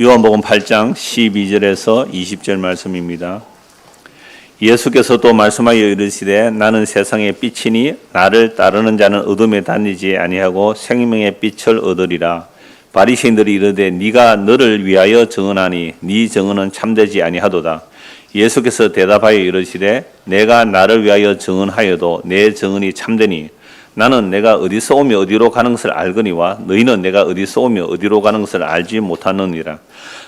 요한복음 8장 12절에서 20절 말씀입니다. 예수께서 또 말씀하여 이르시되 나는 세상의 빛이니 나를 따르는 자는 어둠에 다니지 아니하고 생명의 빛을 얻으리라. 바리새인들이 이르되 네가 너를 위하여 증언하니 네 증언은 참되지 아니하도다. 예수께서 대답하여 이르시되 내가 나를 위하여 증언하여도 내 증언이 참되니 나는 내가 어디서 오며 어디로 가는 것을 알거니와 너희는 내가 어디서 오며 어디로 가는 것을 알지 못하느니라.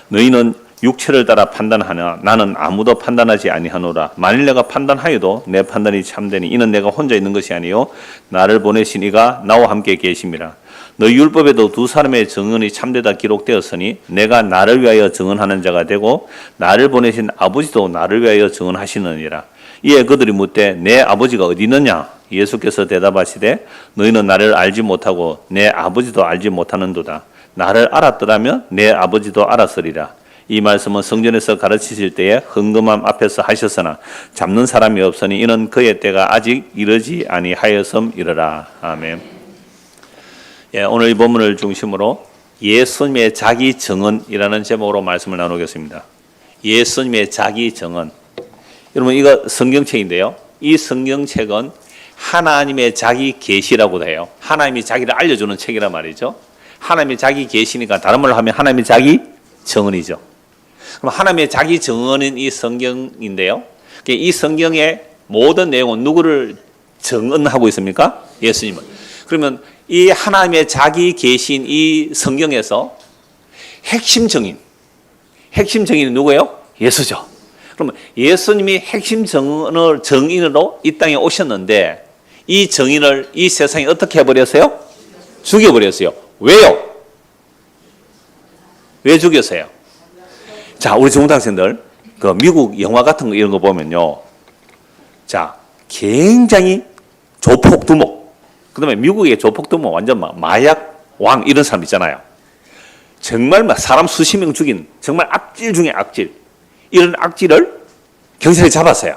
너희는 육체를 따라 판단하나 나는 아무도 판단하지 아니하노라. 만일 내가 판단하여도 내 판단이 참되니 이는 내가 혼자 있는 것이 아니요 나를 보내신 이가 나와 함께 계심이라. 너희 율법에도 두 사람의 증언이 참되다 기록되었으니 내가 나를 위하여 증언하는 자가 되고 나를 보내신 아버지도 나를 위하여 증언하시느니라. 이에 그들이 묻되 내 아버지가 어디 있느냐? 예수께서 대답하시되 너희는 나를 알지 못하고 내 아버지도 알지 못하는도다. 나를 알았더라면 내 아버지도 알았으리라. 이 말씀은 성전에서 가르치실 때에 헌금함 앞에서 하셨으나 잡는 사람이 없으니 이는 그의 때가 아직 이르지 아니하였음이러라. 아멘. 오늘 이 본문을 중심으로 예수님의 자기 증언이라는 제목으로 말씀을 나누겠습니다. 예수님의 자기 증언. 여러분 이거 성경책인데요. 이 성경책은 하나님의 자기 계시라고 해요. 하나님이 자기를 알려주는 책이란 말이죠. 하나님이 자기 계시니까 다른 말로 하면 하나님의 자기 증언이죠. 그럼 하나님의 자기 증언인 이 성경인데요. 이 성경의 모든 내용은 누구를 증언하고 있습니까? 예수님은. 그러면 이 하나님의 자기 계신 이 성경에서 핵심 증인이 누구예요? 예수죠. 그러면 예수님이 핵심 정인으로 이 땅에 오셨는데 이 정인을 이 세상에 어떻게 해버렸어요? 죽여버렸어요. 왜요? 왜 죽였어요? 자, 우리 중고등학생들 그 미국 영화 같은 거 이런 거 보면요. 자, 굉장히 조폭두목. 그다음에 미국의 조폭두목 완전 막 마약 왕 이런 사람 있잖아요. 정말 막 사람 수십 명 죽인 정말 악질 중에 악질. 이런 악질을 경찰이 잡았어요.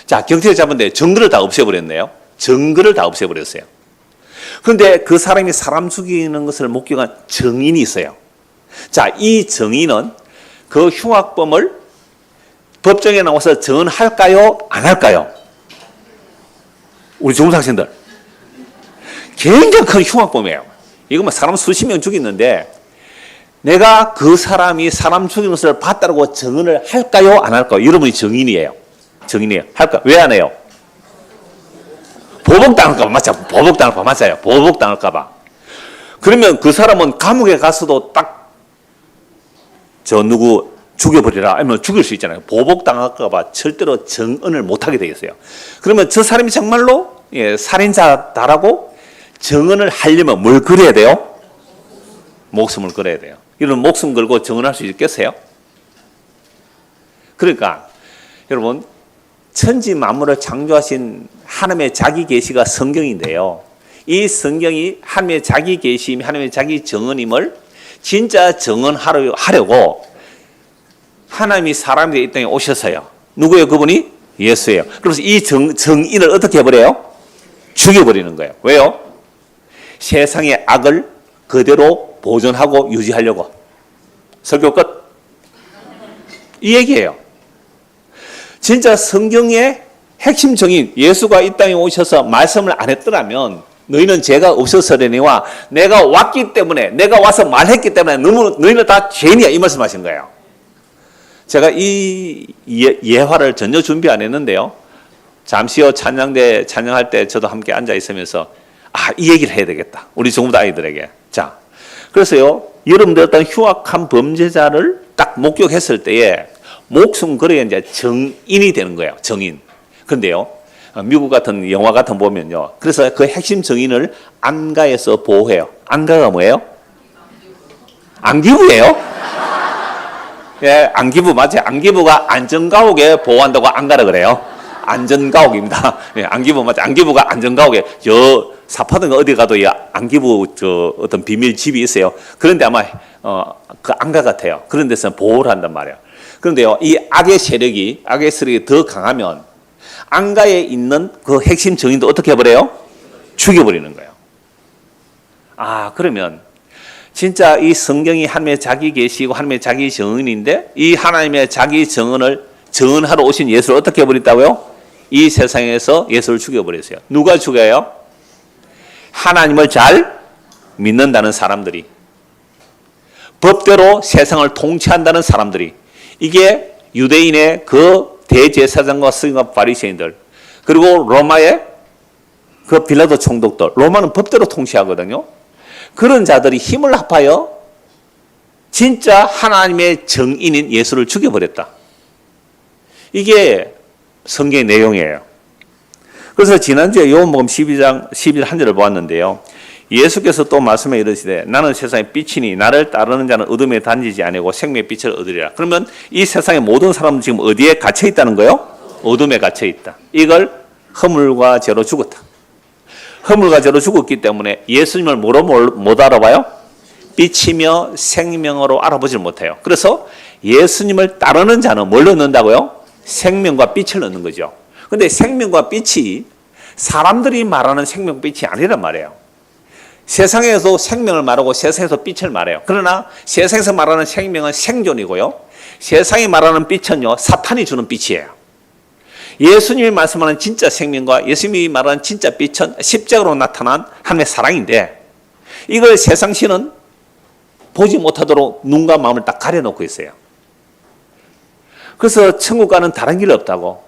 자, 경찰이 잡았는데 증거를 다 없애버렸네요. 증거를 다 없애버렸어요. 그런데 그 사람이 사람 죽이는 것을 목격한 증인이 있어요. 자, 이 증인은 그 흉악범을 법정에 나와서 증언할까요? 안 할까요? 우리 중고등학생들. 굉장히 큰 흉악범이에요. 이거 뭐 사람 수십 명 죽였는데 내가 그 사람이 사람 죽이는 것을 봤다고 증언을 할까요? 안 할까요? 여러분이 증인이에요. 할까? 왜 안 해요? 보복당할까 봐. 맞죠? 보복당할까 봐. 맞아요. 보복당할까 봐. 그러면 그 사람은 감옥에 가서도 딱 저 누구 죽여버리라 아니면 죽일 수 있잖아요. 보복당할까 봐 절대로 증언을 못하게 되겠어요. 그러면 저 사람이 정말로 살인자다라고 증언을 하려면 뭘 걸어야 돼요? 목숨을 걸어야 돼요. 이런 목숨 걸고 증언할 수 있겠어요? 그러니까 여러분 천지 만물을 창조하신 하나님의 자기 계시가 성경인데요. 이 성경이 하나님의 자기 계시임, 하나님의 자기 증언임을 진짜 증언하려고 하나님이 사람이 이 땅에 오셨어요. 누구예요? 그분이? 예수예요. 그래서 이 정인을 어떻게 해버려요? 죽여버리는 거예요. 왜요? 세상의 악을 그대로 보존하고 유지하려고. 설교 끝. 이 얘기예요. 진짜 성경의 핵심 정인 예수가 이 땅에 오셔서 말씀을 안 했더라면 너희는 죄가 없었으려니와 내가 왔기 때문에 내가 와서 말했기 때문에 너희는 다 죄인이야 이 말씀하신 거예요. 제가 이 예화를 전혀 준비 안 했는데요. 잠시 후 찬양대 찬양할 때 저도 함께 앉아 있으면서 이 얘기를 해야 되겠다. 우리 중고등 아이들에게. 자, 그래서요. 여러분들 어떤 흉악한 범죄자를 딱 목격했을 때에 목숨 걸어야 이제 정인이 되는 거예요. 정인. 그런데요. 미국 같은 영화 같은 거 보면요. 그래서 그 핵심 정인을 안가에서 보호해요. 안가가 뭐예요? 안기부예요? 예, 안기부 맞아요. 안기부가 안전가옥에 보호한다고 안가라 그래요. 안전가옥입니다. 예, 안기부 맞아요. 안기부가 안전가옥에 저 사파든가 어디 가도 이 안기부 저 어떤 비밀 집이 있어요. 그런데 아마 그 안가 같아요. 그런 데서 보호를 한단 말이에요. 그런데요, 이 악의 세력이 더 강하면 안가에 있는 그 핵심 정인도 어떻게 해버려요? 죽여버리는 거예요. 그러면 진짜 이 성경이 하나님의 자기 계시고 하나님의 자기 정언인데 이 하나님의 자기 정언을 정언하러 오신 예수를 어떻게 해버렸다고요? 이 세상에서 예수를 죽여버렸어요. 누가 죽여요? 하나님을 잘 믿는다는 사람들이, 법대로 세상을 통치한다는 사람들이, 이게 유대인의 그 대제사장과 서기관과 바리새인들, 그리고 로마의 그 빌라도 총독들, 로마는 법대로 통치하거든요. 그런 자들이 힘을 합하여 진짜 하나님의 정인인 예수를 죽여버렸다. 이게 성경의 내용이에요. 그래서 지난주에 요한복음 12장 11절 한 절을 보았는데요. 예수께서 또 말씀해 이르시되 나는 세상의 빛이니 나를 따르는 자는 어둠에 다니지 아니고 생명의 빛을 얻으리라. 그러면 이 세상의 모든 사람은 지금 어디에 갇혀 있다는 거예요? 어둠에 갇혀 있다. 이걸 허물과 죄로 죽었다. 허물과 죄로 죽었기 때문에 예수님을 뭐로 못 알아봐요? 빛이며 생명으로 알아보질 못해요. 그래서 예수님을 따르는 자는 뭘 얻는다고요? 생명과 빛을 얻는 거죠. 근데 생명과 빛이 사람들이 말하는 생명빛이 아니란 말이에요. 세상에서 생명을 말하고 세상에서 빛을 말해요. 그러나 세상에서 말하는 생명은 생존이고요. 세상이 말하는 빛은요, 사탄이 주는 빛이에요. 예수님이 말씀하는 진짜 생명과 예수님이 말하는 진짜 빛은 십자가로 나타난 하나님의 사랑인데 이걸 세상 신은 보지 못하도록 눈과 마음을 딱 가려놓고 있어요. 그래서 천국 가는 다른 길 없다고,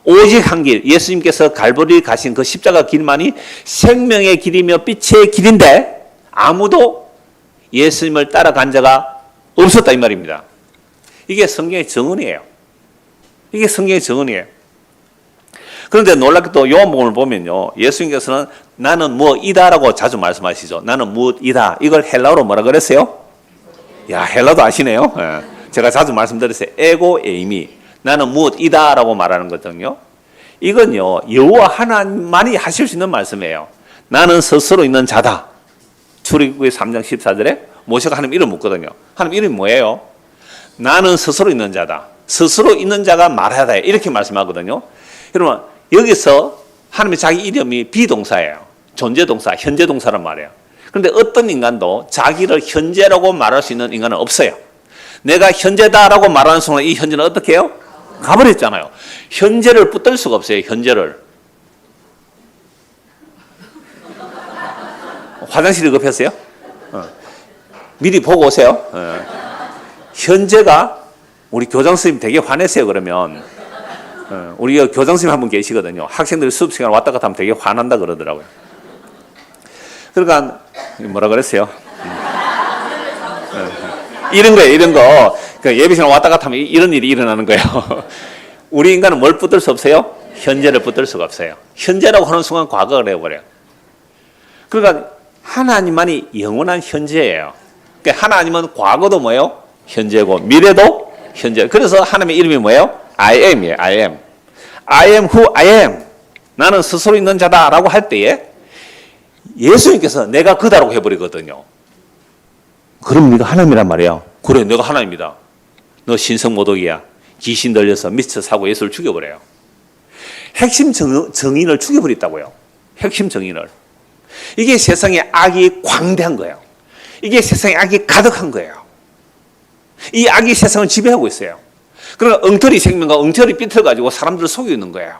오직 한 길, 예수님께서 갈보리 가신 그 십자가 길만이 생명의 길이며 빛의 길인데 아무도 예수님을 따라간 자가 없었다 이 말입니다. 이게 성경의 정언이에요. 이게 성경의 정언이에요. 그런데 놀랍게도 요한복음을 보면요, 예수님께서는 나는 무엇이다라고 자주 말씀하시죠. 나는 무엇이다. 이걸 헬라어로 뭐라 그랬어요? 야, 헬라도 아시네요. 예. 제가 자주 말씀드렸어요. 에고 에이미. 나는 무엇이다라고 말하는 거거든요. 이건요, 여호와 하나님만이 하실 수 있는 말씀이에요. 나는 스스로 있는 자다. 출애굽기 3장 14절에 모세가 하나님 이름 묻거든요. 하나님 이름이 뭐예요? 나는 스스로 있는 자다. 스스로 있는 자가 말하다. 이렇게 말씀하거든요. 여러분, 여기서 하나님의 자기 이름이 비동사예요. 존재동사, 현재동사란 말이에요. 그런데 어떤 인간도 자기를 현재라고 말할 수 있는 인간은 없어요. 내가 현재다라고 말하는 순간 이 현재는 어떻게 해요? 가버렸잖아요. 현재를 붙들 수가 없어요. 현재를. 화장실이 급했어요? 미리 보고 오세요. 현재가 우리 교장 선생님 되게 화내세요. 그러면 우리 교장 선생님 한 분 계시거든요. 학생들이 수업 시간 왔다 갔다 하면 되게 화난다 그러더라고요. 그러니까 뭐라 그랬어요? 이런 거예요. 이런 거. 예배 시간 왔다 갔다 하면 이런 일이 일어나는 거예요. 우리 인간은 뭘 붙들 수 없어요? 현재를 붙들 수가 없어요. 현재라고 하는 순간 과거를 해버려요. 그러니까 하나님만이 영원한 현재예요. 그러니까 하나님은 과거도 뭐예요? 현재고 미래도 현재. 그래서 하나님의 이름이 뭐예요? I am이에요. I am. I am who I am. 나는 스스로 있는 자다라고 할 때에 예수님께서 내가 그다라고 해버리거든요. 그럼 네가 하나님이란 말이야. 그래, 내가 하나님이다. 너 신성모독이야. 귀신 들려서 미쳐 사고 예수를 죽여버려요. 핵심 정인을 죽여버렸다고요. 핵심 정인을. 이게 세상에 악이 광대한 거예요. 이게 세상에 악이 가득한 거예요. 이 악이 세상을 지배하고 있어요. 그러나 엉터리 생명과 엉터리 빛을 가지고 사람들을 속이고 있는 거예요.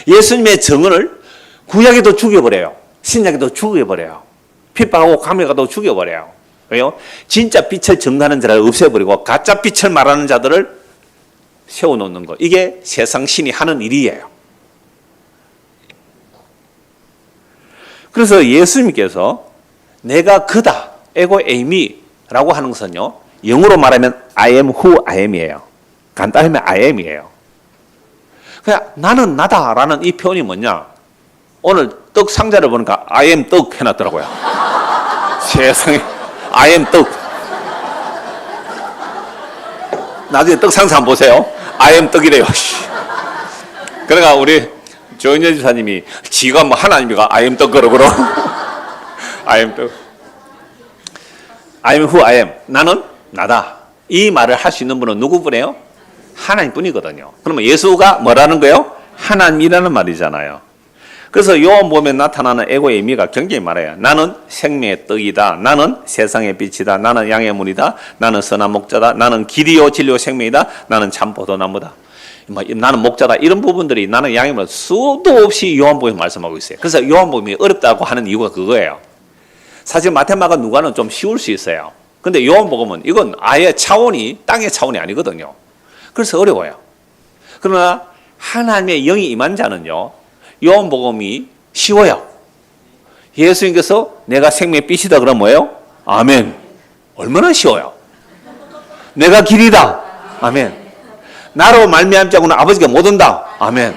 예수님의 정언을 구약에도 죽여버려요. 신약에도 죽여버려요. 핍박하고 감옥에도 죽여버려요. 왜요? 진짜 빛을 전가하는 자를 없애버리고 가짜 빛을 말하는 자들을 세워놓는 것. 이게 세상 신이 하는 일이에요. 그래서 예수님께서 내가 그다, 에고 에이미라고 하는 것은요, 영어로 말하면 I am who I am이에요. 간단하면 I am이에요. 그냥 나는 나다라는 이 표현이 뭐냐? 오늘 떡 상자를 보니까 I am 떡 해놨더라고요. 세상에 I am 떡. 나중에 떡 상자 한번 보세요. I am 떡이래요. 그러니까 우리 조인재 지사님이 지가 뭐 하나님이가 I am 떡 그러고 I am 떡. I am who I am. 나는 나다. 이 말을 할 수 있는 분은 누구뿐이에요? 하나님뿐이거든요. 그러면 예수가 뭐라는 거예요? 하나님이라는 말이잖아요. 그래서 요한복음에 나타나는 에고의 의미가 굉장히 많아요. 나는 생명의 떡이다. 나는 세상의 빛이다. 나는 양의 문이다. 나는 선한 목자다. 나는 길이요 진리요 생명이다. 나는 참 포도나무다. 나는 목자다. 이런 부분들이 나는 양의 문 수도 없이 요한복음에 말씀하고 있어요. 그래서 요한복음이 어렵다고 하는 이유가 그거예요. 사실 마테마가 누가는 좀 쉬울 수 있어요. 근데 요한복음은 이건 아예 차원이 땅의 차원이 아니거든요. 그래서 어려워요. 그러나 하나님의 영이 임한 자는요, 요한복음이 쉬워요. 예수님께서 내가 생명의 빛이다 그러면 뭐예요? 아멘. 얼마나 쉬워요. 내가 길이다. 아멘. 나로 말미암지 않고는 아버지가 못 온다. 아멘.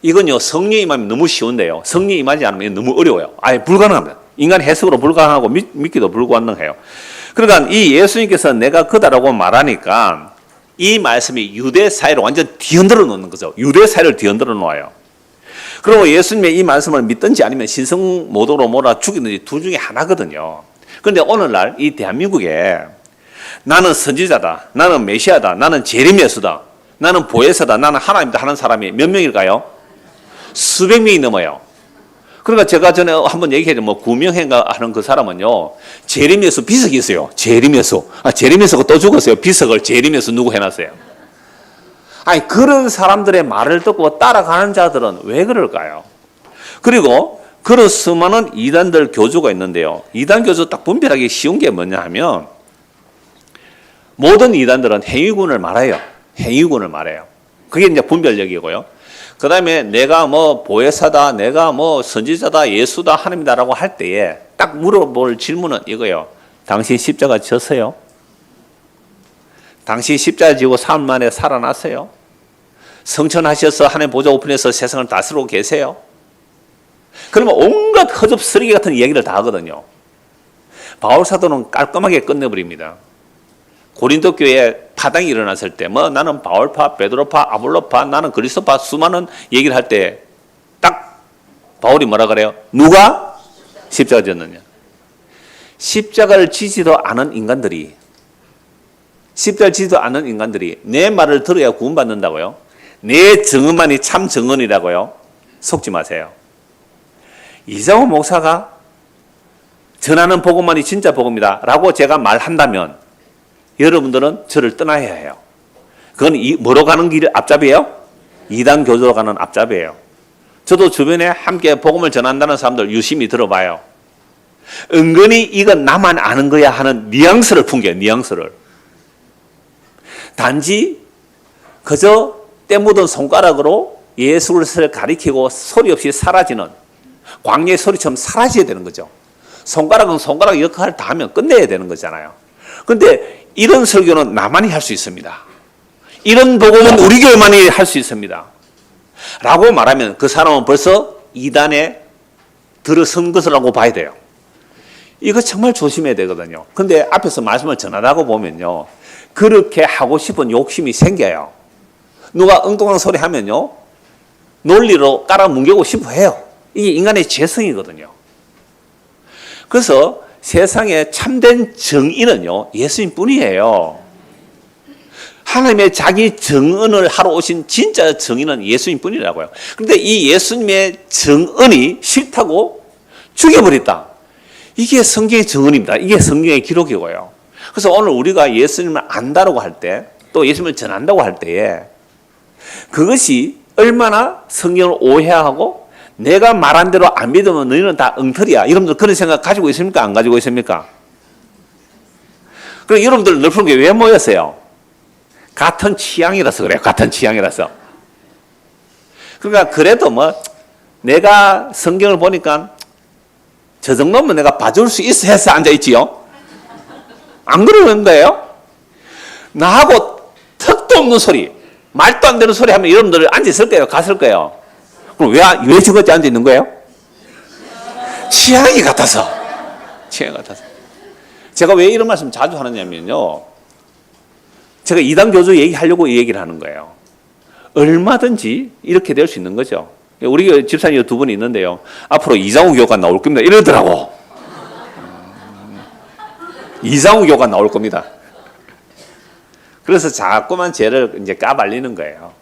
이건요, 성령이 임하면 너무 쉬운데요, 성령이 임하지 않으면 너무 어려워요. 아예 불가능합니다. 인간 해석으로 불가능하고 믿기도 불가능해요. 그러니까 이 예수님께서 내가 그다라고 말하니까 이 말씀이 유대 사회를 완전 뒤흔들어 놓는 거죠. 유대 사회를 뒤흔들어 놓아요. 그리고 예수님의 이 말씀을 믿든지 아니면 신성 모독으로 몰아 죽이든지 둘 중에 하나거든요. 그런데 오늘날 이 대한민국에 나는 선지자다, 나는 메시아다, 나는 제리메스다, 나는 보혜사다, 나는 하나님이다 하는 사람이 몇 명일까요? 수백 명이 넘어요. 그러니까 제가 전에 한번 얘기했죠. 구명행가 하는 그 사람은요, 제리메스 비석이 있어요. 제리메스. 제리메스가 또 죽었어요. 비석을 제리메스 누구 해놨어요. 아니, 그런 사람들의 말을 듣고 따라가는 자들은 왜 그럴까요? 그리고 그런 수많은 이단들 교주가 있는데요, 이단 교주 딱 분별하기 쉬운 게 뭐냐 하면, 모든 이단들은 행위군을 말해요. 행위군을 말해요. 그게 이제 분별력이고요. 그 다음에 내가 보혜사다, 내가 선지자다, 예수다, 하나님이다라고 할 때에 딱 물어볼 질문은 이거예요. 당신 십자가 졌어요? 당신 십자가 지고 3일 만에 살아났어요? 성천하셔서 하나님 보좌 우편에서 세상을 다스리고 계세요? 그러면 온갖 허접 쓰레기 같은 얘기를 다 하거든요. 바울 사도는 깔끔하게 끝내버립니다. 고린도 교회에 파당이 일어났을 때 나는 바울파, 베드로파, 아볼로파, 나는 그리스도파 수많은 얘기를 할 때 딱 바울이 뭐라 그래요? 누가 십자가 졌느냐? 십자가를 지지도 않은 인간들이, 십자가를 지지도 않는 인간들이 내 말을 들어야 구원받는다고요? 내 증언만이 참 증언이라고요? 속지 마세요. 이장호 목사가 전하는 복음만이 진짜 복음이다 라고 제가 말한다면 여러분들은 저를 떠나야 해요. 그건 뭐로 가는 길 앞잡이에요? 이단 교조로 가는 앞잡이에요. 저도 주변에 함께 복음을 전한다는 사람들 유심히 들어봐요. 은근히 이건 나만 아는 거야 하는 뉘앙스를 풍겨요. 뉘앙스를. 단지 그저 때 묻은 손가락으로 예수를 가리키고 소리 없이 사라지는 광야의 소리처럼 사라져야 되는 거죠. 손가락은 손가락 역할을 다 하면 끝내야 되는 거잖아요. 그런데 이런 설교는 나만이 할 수 있습니다. 이런 복음은 우리 교회만이 할 수 있습니다. 라고 말하면 그 사람은 벌써 이단에 들어선 것이라고 봐야 돼요. 이거 정말 조심해야 되거든요. 근데 앞에서 말씀을 전하다가 보면요, 그렇게 하고 싶은 욕심이 생겨요. 누가 엉뚱한 소리 하면요, 논리로 깔아뭉개고 싶어 해요. 이게 인간의 죄성이거든요. 그래서 세상에 참된 정의는요, 예수님 뿐이에요. 하나님의 자기 정언을 하러 오신 진짜 정의는 예수님 뿐이라고요. 그런데 이 예수님의 정언이 싫다고 죽여버렸다. 이게 성경의 정언입니다. 이게 성경의 기록이고요. 그래서 오늘 우리가 예수님을 안다고 할 때, 또 예수님을 전한다고 할 때에 그것이 얼마나 성경을 오해하고 내가 말한 대로 안 믿으면 너희는 다 엉터리야. 여러분들 그런 생각 가지고 있습니까? 안 가지고 있습니까? 그럼 여러분들 넓은 게 왜 모였어요? 같은 취향이라서 그래요. 같은 취향이라서. 그러니까 그래도 내가 성경을 보니까 저 정도면 내가 봐줄 수 있어 해서 앉아있지요? 안 그러는 거예요? 나하고 턱도 없는 소리, 말도 안 되는 소리 하면 여러분들 앉아있을 거예요? 갔을 거예요? 그럼 왜 저것이 앉아있는 거예요? 취향이 같아서. 취향이 같아서. 제가 왜 이런 말씀 자주 하느냐면요, 제가 이단 교주 얘기하려고 이 얘기를 하는 거예요. 얼마든지 이렇게 될 수 있는 거죠. 우리 집사님 두 분이 있는데요, 앞으로 이장우 교가 나올 겁니다 이러더라고. 이장우 교가 나올 겁니다. 그래서 자꾸만 쟤를 이제 까발리는 거예요.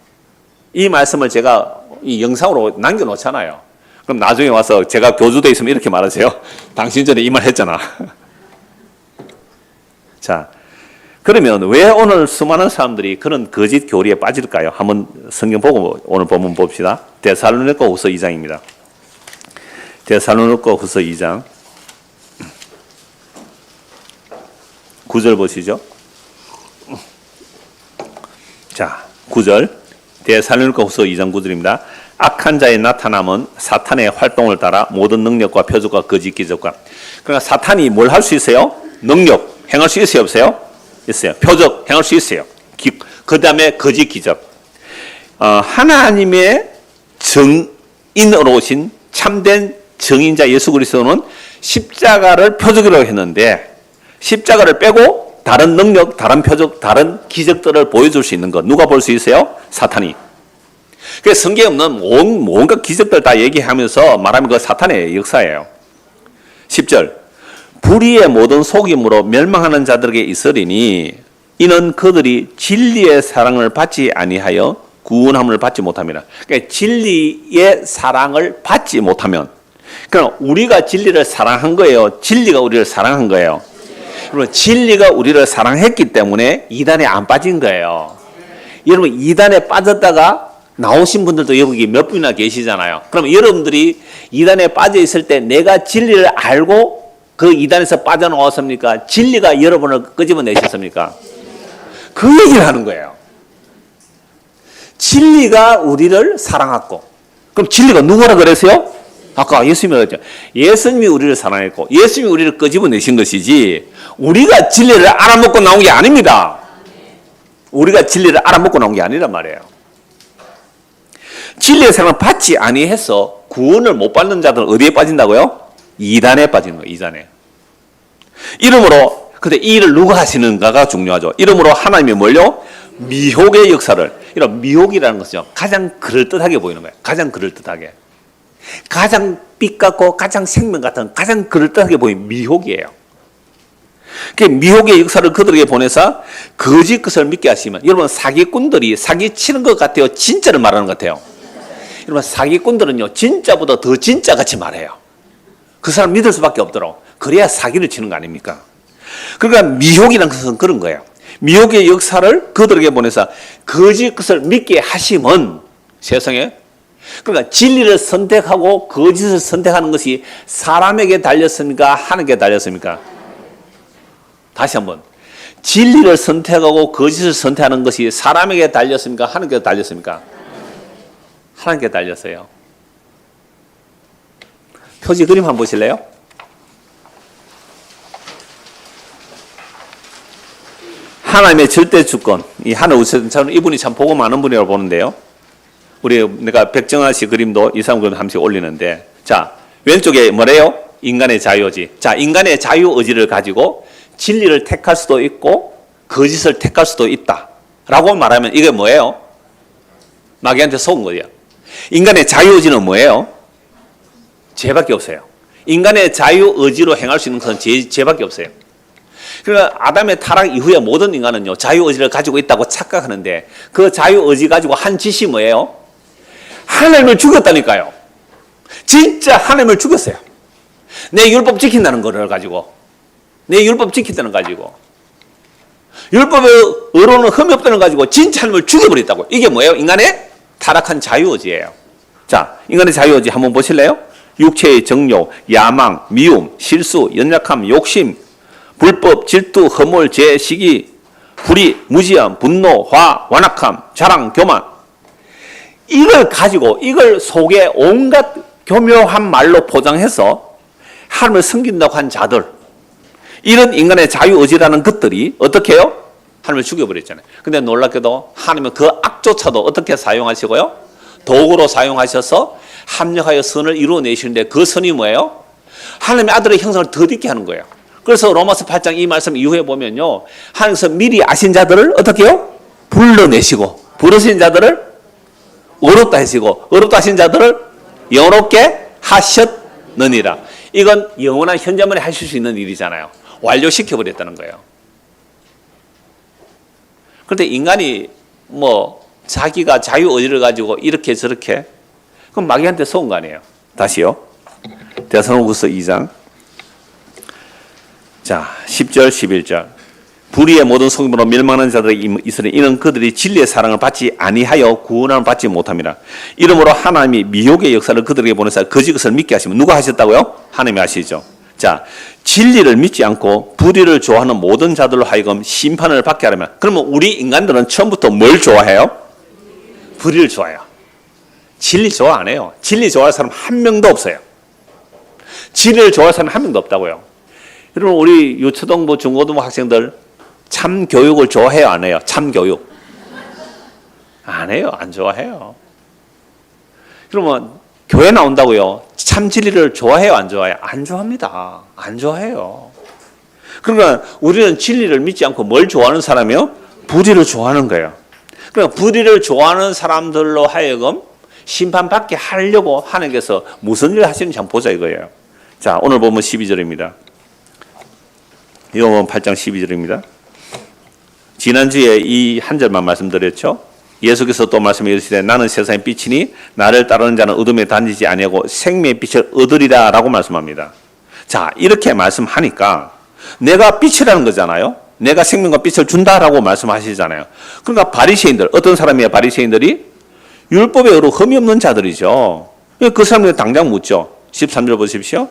이 말씀을 제가 이 영상으로 남겨놓잖아요. 그럼 나중에 와서 제가 교주돼 있으면 이렇게 말하세요. 당신 전에 이 말 했잖아. 자, 그러면 왜 오늘 수많은 사람들이 그런 거짓 교리에 빠질까요? 한번 성경 보고 오늘 본문 봅시다. 데살로니가 후서 2장입니다. 데살로니가 후서 2장 9절 보시죠. 자, 9절 데살로니가 후서 2장 9절입니다. 악한 자의 나타남은 사탄의 활동을 따라 모든 능력과 표적과 거짓 기적과, 그러니까 사탄이 뭘 할 수 있어요? 능력 행할 수 있어요, 없어요? 있어요. 표적 행할 수 있어요. 그 다음에 거짓 기적. 하나님의 정인으로 오신 참된 정인자 예수 그리스도는 십자가를 표적으로 했는데, 십자가를 빼고 다른 능력, 다른 표적, 다른 기적들을 보여줄 수 있는 것, 누가 볼 수 있어요? 사탄이. 그래서 성경에 없는 온갖 기적들 다 얘기하면서 말하면 그 사탄의 역사예요. 10절 불의의 모든 속임으로 멸망하는 자들에게 있으리니 이는 그들이 진리의 사랑을 받지 아니하여 구원함을 받지 못함이라. 그러니까 진리의 사랑을 받지 못하면, 그러니까 우리가 진리를 사랑한 거예요, 진리가 우리를 사랑한 거예요? 여러분, 진리가 우리를 사랑했기 때문에 이단에 안 빠진 거예요. 여러분, 이단에 빠졌다가 나오신 분들도 여기 몇 분이나 계시잖아요. 그럼 여러분들이 이단에 빠져 있을 때 내가 진리를 알고 그 이단에서 빠져나왔습니까? 진리가 여러분을 끄집어내셨습니까? 그 얘기를 하는 거예요. 진리가 우리를 사랑했고, 그럼 진리가 누구라 그랬어요? 아까 예수님이 그랬죠. 예수님이 우리를 사랑했고 예수님이 우리를 끄집어내신 것이지 우리가 진리를 알아먹고 나온 게 아닙니다. 우리가 진리를 알아먹고 나온 게 아니란 말이에요. 진리의 사랑을 받지 아니해서 구원을 못 받는 자들은 어디에 빠진다고요? 이단에 빠지는 거예요. 이단에. 이러므로, 근데 이 일을 누가 하시는가가 중요하죠. 이러므로 하나님이 뭘요? 미혹의 역사를, 이런 미혹이라는 것은요, 가장 그럴듯하게 보이는 거예요. 가장 그럴듯하게. 가장 빛 같고 가장 생명 같은 가장 그럴듯하게 보이는 미혹이에요. 그 미혹의 역사를 그들에게 보내서 거짓 것을 믿게 하시면, 여러분, 사기꾼들이 사기치는 것 같아요? 진짜를 말하는 것 같아요? 여러분, 사기꾼들은요, 진짜보다 더 진짜같이 말해요. 그 사람 믿을 수밖에 없도록. 그래야 사기를 치는 거 아닙니까? 그러니까 미혹이라는 것은 그런 거예요. 미혹의 역사를 그들에게 보내서 거짓 것을 믿게 하시면, 세상에, 그러니까 진리를 선택하고 거짓을 선택하는 것이 사람에게 달렸습니까? 하나님께 달렸습니까? 다시 한번, 진리를 선택하고 거짓을 선택하는 것이 사람에게 달렸습니까? 하나님께 달렸습니까? 하나님께 달렸어요. 표지 그림 한번 보실래요? 하나님의 절대 주권, 이 하늘 우선, 저는 이분이 참 보고 많은 분이라고 보는데요. 내가 백정아 씨 그림도 이 사람 그림 한 번씩 올리는데, 자, 왼쪽에 뭐래요? 인간의 자유의지. 자, 인간의 자유의지를 가지고 진리를 택할 수도 있고 거짓을 택할 수도 있다 라고 말하면 이게 뭐예요? 마귀한테 속은 거예요. 인간의 자유의지는 뭐예요? 죄밖에 없어요. 인간의 자유의지로 행할 수 있는 것은 죄밖에 없어요. 그러니까 아담의 타락 이후에 모든 인간은요, 자유의지를 가지고 있다고 착각하는데, 그 자유의지 가지고 한 짓이 뭐예요? 하나님을 죽였다니까요. 진짜 하나님을 죽였어요. 내 율법 지킨다는 거를 가지고, 내 율법 지킨다는 거 가지고, 율법의 의로는 흠이 없다는 거 가지고 진짜 하나님을 죽여버렸다고. 이게 뭐예요? 인간의 타락한 자유의지예요. 자, 인간의 자유의지 한번 보실래요? 육체의 정욕, 야망, 미움, 실수, 연약함, 욕심, 불법, 질투, 허물, 죄, 시기, 불의, 무지함, 분노, 화, 완악함, 자랑, 교만. 이걸 가지고, 이걸 속에 온갖 교묘한 말로 포장해서 하나님을 섬긴다고 한 자들, 이런 인간의 자유의지라는 것들이 어떻게 해요? 하나님을 죽여버렸잖아요. 근데 놀랍게도 하나님은 그 악조차도 어떻게 사용하시고요? 도구로 사용하셔서 합력하여 선을 이루어내시는데, 그 선이 뭐예요? 하나님의 아들의 형상을 더럽게 하는 거예요. 그래서 로마서 8장 이 말씀 이후에 보면요, 하나님께서 미리 아신 자들을 어떻게 해요? 불러내시고, 부르신 자들을 어렵다 하시고, 어렵다 하신 자들을 영롭게 하셨느니라. 이건 영원한 현자만에 하실 수 있는 일이잖아요. 완료시켜버렸다는 거예요. 그런데 인간이 자기가 자유의지를 가지고 이렇게 저렇게, 그럼 마귀한테 속은 거 아니에요. 다시요. 데살로니가서 2장. 자, 10절, 11절. 불의의 모든 속임으로 멸망하는 자들에게 있으니 이는 그들이 진리의 사랑을 받지 아니하여 구원을 받지 못함이라. 이러므로 하나님이 미혹의 역사를 그들에게 보내사 거짓 것을 믿게 하시면 누가 하셨다고요? 하나님이 하시죠. 자, 진리를 믿지 않고 불의를 좋아하는 모든 자들로 하여금 심판을 받게 하려면, 그러면 우리 인간들은 처음부터 뭘 좋아해요? 불의를 좋아해요. 진리 좋아 안 해요. 진리 좋아할 사람 한 명도 없어요. 진리를 좋아할 사람 한 명도 없다고요. 여러분, 우리 유초등부 중고등부 학생들 참 교육을 좋아해요, 안 해요? 참 교육 안 해요. 안 좋아해요. 그러면 교회 나온다고요, 참 진리를 좋아해요, 안 좋아해요? 안 좋아합니다. 안 좋아해요. 그러니까 우리는 진리를 믿지 않고 뭘 좋아하는 사람이요? 불의를 좋아하는 거예요. 그러니까 불의를 좋아하는 사람들로 하여금 심판받게 하려고 하나님께서 무슨 일을 하시는지 한번 보자 이거예요. 자, 오늘 보면 12절입니다. 요한 8장 12절입니다. 지난주에 이 한 절만 말씀드렸죠. 예수께서 또 말씀해 주시되 나는 세상의 빛이니 나를 따르는 자는 어둠에 다니지 아니하고 생명의 빛을 얻으리라 라고 말씀합니다. 자, 이렇게 말씀하니까 내가 빛이라는 거잖아요. 내가 생명과 빛을 준다라고 말씀하시잖아요. 그러니까 바리새인들, 어떤 사람이야 바리새인들이? 율법에 의로 흠이 없는 자들이죠. 그 사람들이 당장 묻죠. 13절 보십시오.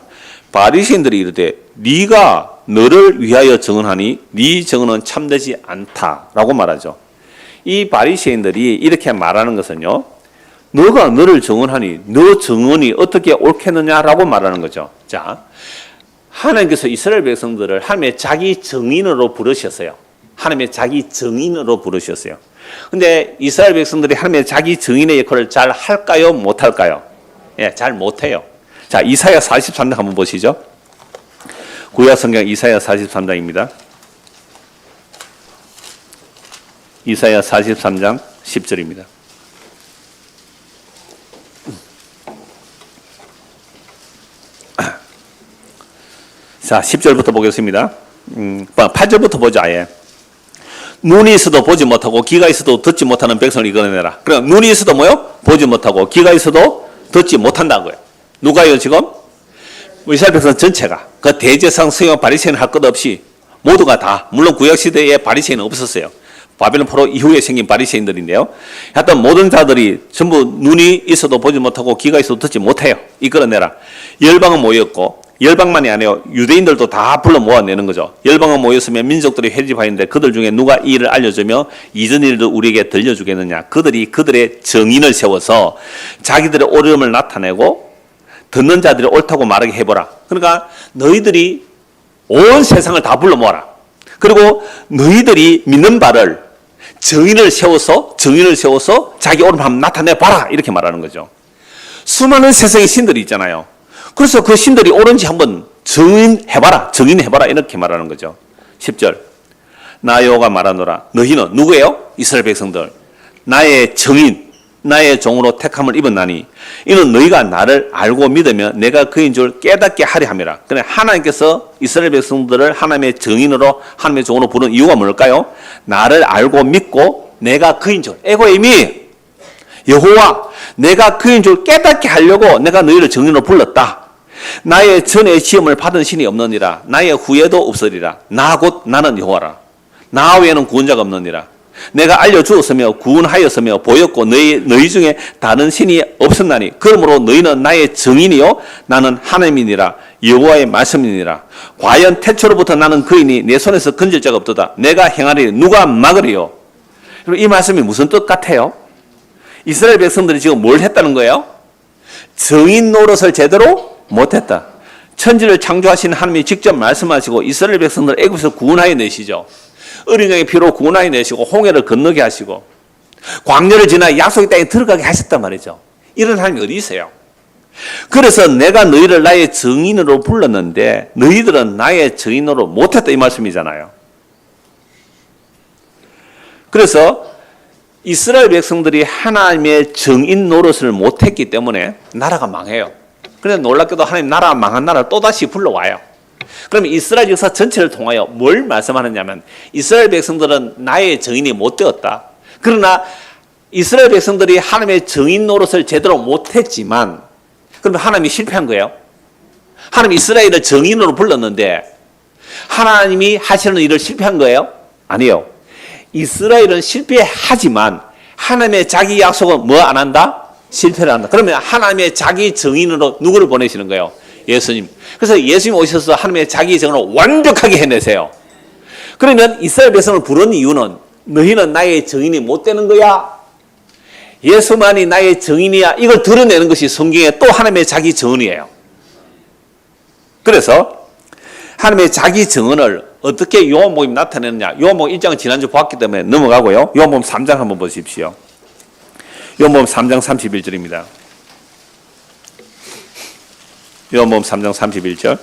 바리새인들이 이르되 네가 너를 위하여 증언하니 네 증언은 참되지 않다라고 말하죠. 이 바리새인들이 이렇게 말하는 것은요, 너가 너를 증언하니 너 증언이 어떻게 옳겠느냐라고 말하는 거죠. 자, 하나님께서 이스라엘 백성들을 하나님의 자기 증인으로 부르셨어요. 하나님의 자기 증인으로 부르셨어요. 근데 이스라엘 백성들이 하나님의 자기 증인의 역할을 잘 할까요? 못 할까요? 예, 잘 못해요. 자, 이사야 43장 한번 보시죠. 구약 성경 이사야 43장입니다. 이사야 43장 10절입니다. 자, 10절부터 보겠습니다. 8절부터 보죠, 아예. 눈이 있어도 보지 못하고 귀가 있어도 듣지 못하는 백성을 이끌어내라. 그럼 눈이 있어도 뭐요? 보지 못하고 귀가 있어도 듣지 못한다고요. 누가요, 지금? 이스라엘 백성 전체가. 그 대제사장 서기관 바리새인 할 것 없이 모두가 다, 물론 구약시대에 바리새인은 없었어요. 바벨론 포로 이후에 생긴 바리새인들인데요. 하여튼 모든 자들이 전부 눈이 있어도 보지 못하고 귀가 있어도 듣지 못해요. 이끌어내라. 열방은 모였고, 열방만이 아니에요. 유대인들도 다 불러 모아내는 거죠. 열방은 모였으면 민족들이 회집하였는데 그들 중에 누가 이 일을 알려주며 이전 일도 우리에게 들려주겠느냐. 그들이 그들의 정인을 세워서 자기들의 옳음을 나타내고 듣는 자들이 옳다고 말하게 해보라. 그러니까 너희들이 온 세상을 다 불러 모아라. 그리고 너희들이 믿는 바를 정인을 세워서 자기 옳음 한번 나타내봐라. 이렇게 말하는 거죠. 수많은 세상의 신들이 있잖아요. 그래서 그 신들이 옳은지 한번 정인해봐라. 이렇게 말하는 거죠. 10절. 나 여호와가 말하노라. 너희는 누구예요? 이스라엘 백성들. 나의 정인, 나의 종으로 택함을 입었나니 이는 너희가 나를 알고 믿으면 내가 그인 줄 깨닫게 하려 함이라. 그래, 하나님께서 이스라엘 백성들을 하나님의 정인으로 하나님의 종으로 부른 이유가 뭘까요? 나를 알고 믿고 내가 그인 줄, 에고임이 여호와, 내가 그인 줄 깨닫게 하려고 내가 너희를 정인으로 불렀다. 나의 전에 시험을 받은 신이 없느니라. 나의 후에도 없으리라. 나 곧 나는 여호와라. 나 외에는 구원자가 없느니라. 내가 알려주었으며 구원하였으며 보였고 너희 중에 다른 신이 없었나니 그러므로 너희는 나의 정인이요 나는 하나님이니라. 여호와의 말씀이니라. 과연 태초로부터 나는 그이니 내 손에서 건질 자가 없도다. 내가 행하리니 누가 막으리요. 이 말씀이 무슨 뜻 같아요? 이스라엘 백성들이 지금 뭘 했다는 거예요? 정인 노릇을 제대로 못했다. 천지를 창조하신 하나님이 직접 말씀하시고 이스라엘 백성들 애굽에서 구원하여 내시죠. 어린 양의 피로 구원하여 내시고 홍해를 건너게 하시고 광야를 지나 약속의 땅에 들어가게 하셨단 말이죠. 이런 하나님이 어디 있어요? 그래서 내가 너희를 나의 정인으로 불렀는데 너희들은 나의 정인으로 못했다 이 말씀이잖아요. 그래서 이스라엘 백성들이 하나님의 정인 노릇을 못했기 때문에 나라가 망해요. 그런데 놀랍게도 하나님 나라가 망한 나라를 또다시 불러와요. 그럼 이스라엘 역사 전체를 통하여 뭘 말씀하느냐면 이스라엘 백성들은 나의 정인이 못 되었다. 그러나 이스라엘 백성들이 하나님의 정인 노릇을 제대로 못했지만 그러면 하나님이 실패한 거예요? 하나님이 이스라엘을 정인으로 불렀는데 하나님이 하시는 일을 실패한 거예요? 아니에요. 이스라엘은 실패하지만 하나님의 자기 약속은 뭐 안 한다? 실패를 한다. 그러면 하나님의 자기 정인으로 누구를 보내시는 거예요? 예수님. 그래서 예수님 오셔서 하나님의 자기 정인을 완벽하게 해내세요. 그러면 이스라엘 백성을 부른 이유는 너희는 나의 정인이 못 되는 거야. 예수만이 나의 정인이야. 이걸 드러내는 것이 성경의 또 하나님의 자기 정언이에요. 그래서 하나님의 자기 정언을 어떻게 요한복음이 나타내느냐. 요한복음 1장은 지난주 보았기 때문에 넘어가고요. 요한복음 3장 한번 보십시오. 요한복음 3장 31절입니다. 요한복음 3장 31절.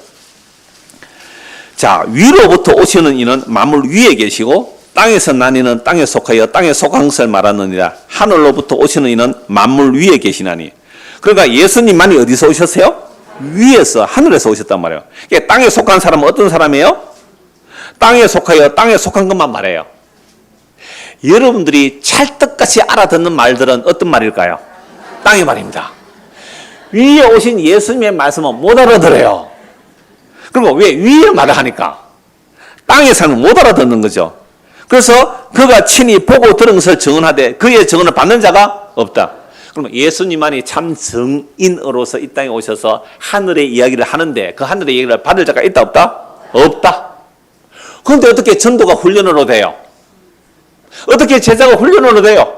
자, 위로부터 오시는 이는 만물 위에 계시고 땅에서 난 이는 땅에 속하여 땅에 속한 것을 말하느니라. 하늘로부터 오시는 이는 만물 위에 계시나니. 그러니까 예수님만이 어디서 오셨어요? 위에서, 하늘에서 오셨단 말이에요. 그러니까 땅에 속한 사람은 어떤 사람이에요? 땅에 속하여 땅에 속한 것만 말해요. 여러분들이 찰떡같이 알아듣는 말들은 어떤 말일까요? 땅의 말입니다. 위에 오신 예수님의 말씀은 못 알아들어요. 그리고 왜? 위에 말을 하니까. 땅의 삶은 못 알아듣는 거죠. 그래서 그가 친히 보고 들은 것을 증언하되 그의 증언을 받는 자가 없다. 그러면 예수님만이 참 정인으로서 이 땅에 오셔서 하늘의 이야기를 하는데 그 하늘의 이야기를 받을 자가 있다 없다? 없다. 그런데 어떻게 전도가 훈련으로 돼요? 어떻게 제자가 훈련으로 돼요?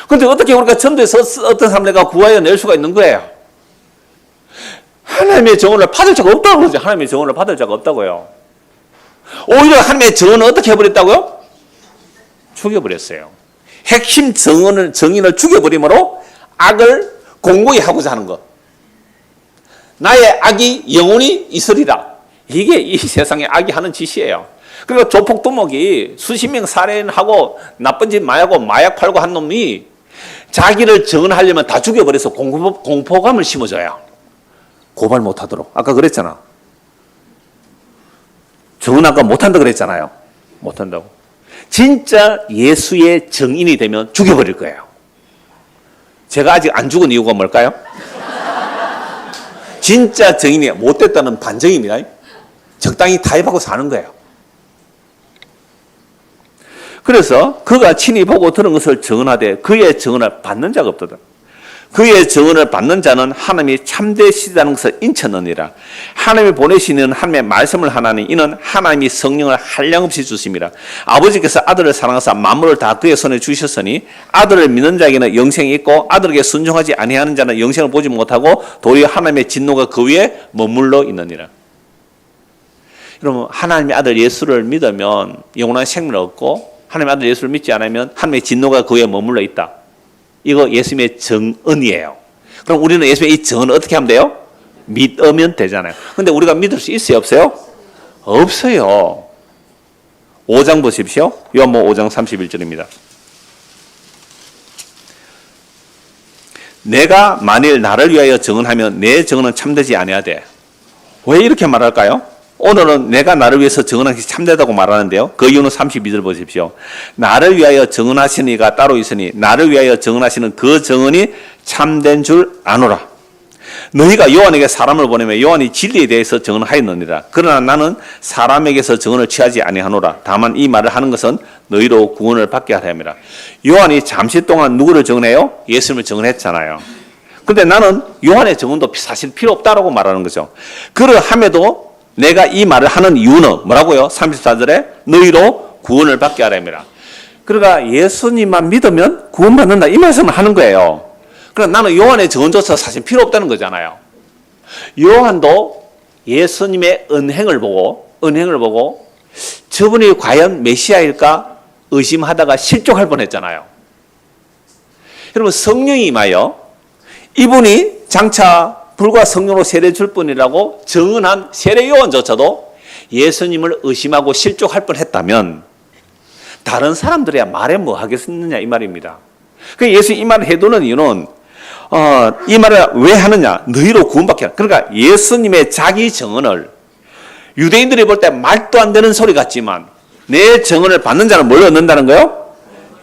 그런데 어떻게 우리가 전도에서 어떤 사람 내가 구하여 낼 수가 있는 거예요? 하나님의 정언을 받을 자가 없다고 그러죠. 하나님의 정언을 받을 자가 없다고요. 오히려 하나님의 정언을 어떻게 해버렸다고요? 죽여버렸어요. 핵심 정인을 죽여버림으로 악을 공고히 하고자 하는 것. 나의 악이 영원히 있으리라. 이게 이 세상에 악이 하는 짓이에요. 그리고 조폭두목이 수십 명 살인하고 나쁜 짓 많이 하고 마약 팔고 한 놈이 자기를 정언하려면 다 죽여버려서 공포감을 심어줘요. 고발 못하도록. 아까 그랬잖아. 정언 아까 못한다 그랬잖아요. 못한다고. 진짜 예수의 정인이 되면 죽여버릴 거예요. 제가 아직 안 죽은 이유가 뭘까요? 진짜 정인이 못됐다는 반정입니다. 적당히 타협하고 사는 거예요. 그래서 그가 친히 보고 들은 것을 증언하되 그의 증언을 받는 자가 없도다. 그의 증언을 받는 자는 하나님이 참되시다는 것을 인쳤느니라. 하나님이 보내시는 하나님의 말씀을 하나니 이는 하나님이 성령을 한량없이 주심이라. 아버지께서 아들을 사랑하사 만물을 다 그의 손에 주셨으니 아들을 믿는 자에게는 영생이 있고 아들에게 순종하지 아니하는 자는 영생을 보지 못하고 도리어 하나님의 진노가 그 위에 머물러 있느니라. 여러분, 하나님의 아들 예수를 믿으면 영원한 생명을 얻고 하나님의 아들 예수를 믿지 않으면 하나님의 진노가 그 위에 머물러 있다. 이거 예수님의 정언이에요. 그럼 우리는 예수님의 이 정언을 어떻게 하면 돼요? 믿으면 되잖아요. 근데 우리가 믿을 수 있어요? 없어요? 없어요. 5장 보십시오. 요한복음 5장 31절입니다. 내가 만일 나를 위하여 정언하면 내 정언은 참되지 아니하되. 왜 이렇게 말할까요? 오늘은 내가 나를 위해서 정언한 것이 참되다고 말하는데요. 그 이유는 32절 보십시오. 나를 위하여 정언하시는 이가 따로 있으니 나를 위하여 정언하시는 그 정언이 참된 줄 아노라. 너희가 요한에게 사람을 보내면 요한이 진리에 대해서 정언하였느니라. 그러나 나는 사람에게서 정언을 취하지 아니하노라. 다만 이 말을 하는 것은 너희로 구원을 받게 하려 함이라. 요한이 잠시 동안 누구를 정언해요? 예수님을 정언했잖아요. 근데 나는 요한의 정언도 사실 필요 없다라고 말하는 거죠. 그러함에도 내가 이 말을 하는 이유는 뭐라고요? 34절에 너희로 구원을 받게 하려 함이라. 그러니까 예수님만 믿으면 구원받는다 이 말씀을 하는 거예요. 그러나 나는 요한의 정언조차 사실 필요 없다는 거잖아요. 요한도 예수님의 은행을 보고 저분이 과연 메시아일까 의심하다가 실족할 뻔했잖아요. 여러분, 성령이 임하여 이분이 장차 불과 성령으로 세례 줄 뿐이라고 정언한 세례 요한조차도 예수님을 의심하고 실족할 뻔했다면 다른 사람들이야 말에 뭐 하겠느냐 이 말입니다. 그래서 예수 이 말을 해두는 이유는 이 말을 왜 하느냐? 너희로 구원받게 하라. 그러니까 예수님의 자기 정언을 유대인들이 볼 때 말도 안 되는 소리 같지만 내 정언을 받는 자는 뭘 얻는다는 거예요?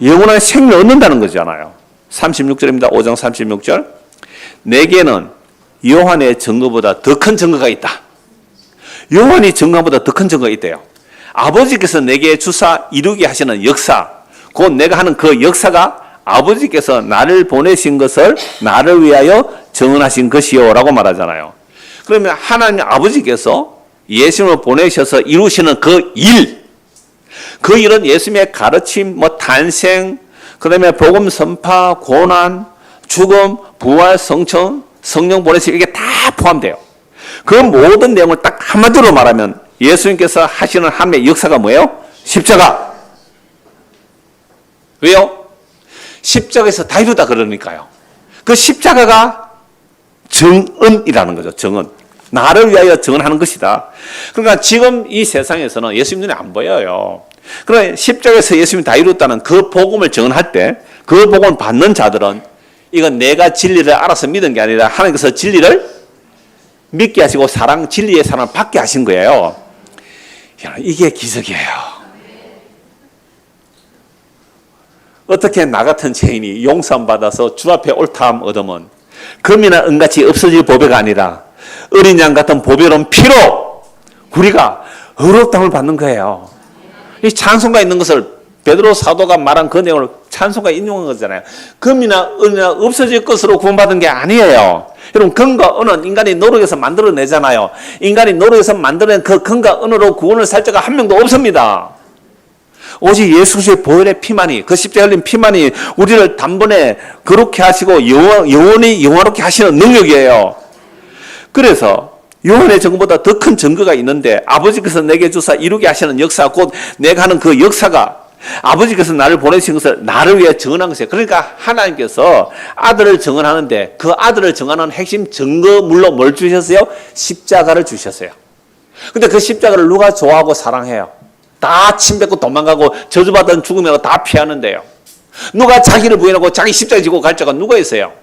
영원한 생명을 얻는다는 거잖아요. 36절입니다. 5장 36절. 내게는 요한의 증거보다 더 큰 증거가 있다. 요한이 증거보다 더 큰 증거가 있대요. 아버지께서 내게 주사 이루게 하시는 역사, 곧 내가 하는 그 역사가 아버지께서 나를 보내신 것을 나를 위하여 증언하신 것이요 라고 말하잖아요. 그러면 하나님 아버지께서 예수님을 보내셔서 이루시는 그 일은 예수님의 가르침, 탄생, 그 다음에 복음 선파, 고난, 죽음, 부활, 성천, 성령 보내심, 이게 다 포함돼요. 그 모든 내용을 딱 한마디로 말하면 예수님께서 하시는 하나님의 역사가 뭐예요? 십자가. 왜요? 십자가에서 다 이루다 그러니까요. 그 십자가가 정언이라는 거죠. 정언. 나를 위하여 정언하는 것이다. 그러니까 지금 이 세상에서는 예수님 눈에 안 보여요. 그러나 십자가에서 예수님이 다 이뤘다는 그 복음을 정언할 때 그 복음을 받는 자들은 이건 내가 진리를 알아서 믿은 게 아니라 하나님께서 진리를 믿게 하시고 진리의 사랑을 받게 하신 거예요. 이게 기적이에요. 어떻게 나 같은 죄인이 용서함 받아서 주 앞에 옳다함 얻으면 금이나 은같이 없어질 보배가 아니라 어린 양 같은 보배로운 피로 우리가 의롭다함을 받는 거예요. 이 찬송가 있는 것을 베드로 사도가 말한 그 내용을 찬송가 인용한 거잖아요. 금이나 은이나 없어질 것으로 구원받은 게 아니에요. 여러분, 금과 은은 인간이 노력해서 만들어내잖아요. 인간이 노력해서 만들어낸 그 금과 은으로 구원을 살 자가 한 명도 없습니다. 오직 예수 그리스도의 보혈의 피만이, 그 십자가에 흘린 피만이 우리를 단번에 거룩해 하시고 영원히 영화롭게 하시는 능력이에요. 그래서 요한의 증거보다 더 큰 증거가 있는데 아버지께서 내게 주사 이루게 하시는 역사, 곧 내가 하는 그 역사가 아버지께서 나를 보내신 것을 나를 위해 증언한 것이에요. 그러니까 하나님께서 아들을 증언하는데 그 아들을 증언하는 핵심 증거물로 뭘 주셨어요? 십자가를 주셨어요. 근데 그 십자가를 누가 좋아하고 사랑해요? 다 침뱉고 도망가고 저주받은 죽음이라고 다 피하는데요. 누가 자기를 부인하고 자기 십자가 지고 갈 자가 누가 있어요?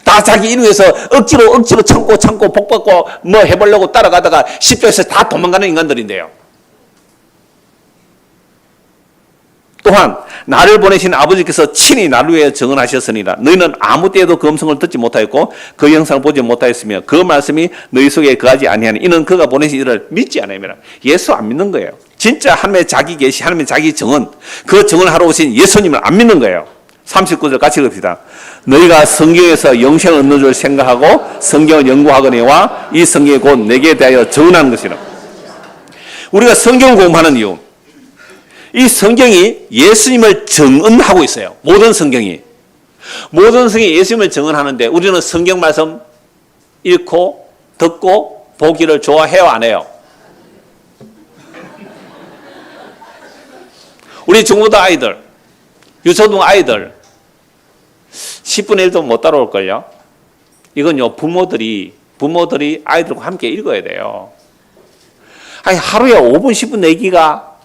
다 자기 이를 위해서 억지로 참고 복받고 해보려고 따라가다가 십자가에서 다 도망가는 인간들인데요. 또한 나를 보내신 아버지께서 친히 나를 위해 증언하셨으니라. 너희는 아무 때에도 그 음성을 듣지 못하였고 그 영상을 보지 못하였으며 그 말씀이 너희 속에 거하지 아니하니 이는 그가 보내신 이를 믿지 않으면 예수 안 믿는 거예요. 진짜 하나님의 자기 계시, 하나님의 자기 증언, 그 증언하러 오신 예수님을 안 믿는 거예요. 39절 같이 읽읍시다. 너희가 성경에서 영생을 얻는 줄 생각하고 성경을 연구하거니와 이 성경이 곧 내게 대하여 증언하는 것이라. 우리가 성경을 공부하는 이유, 이 성경이 예수님을 증언하고 있어요. 모든 성경이 예수님을 증언하는데 우리는 성경 말씀 읽고 듣고 보기를 좋아해요, 안 해요? 우리 중고등 아이들, 유초등 아이들 10분의 1도 못 따라올걸요? 이건요, 부모들이 아이들과 함께 읽어야 돼요. 아니, 하루에 5분, 10분 내기가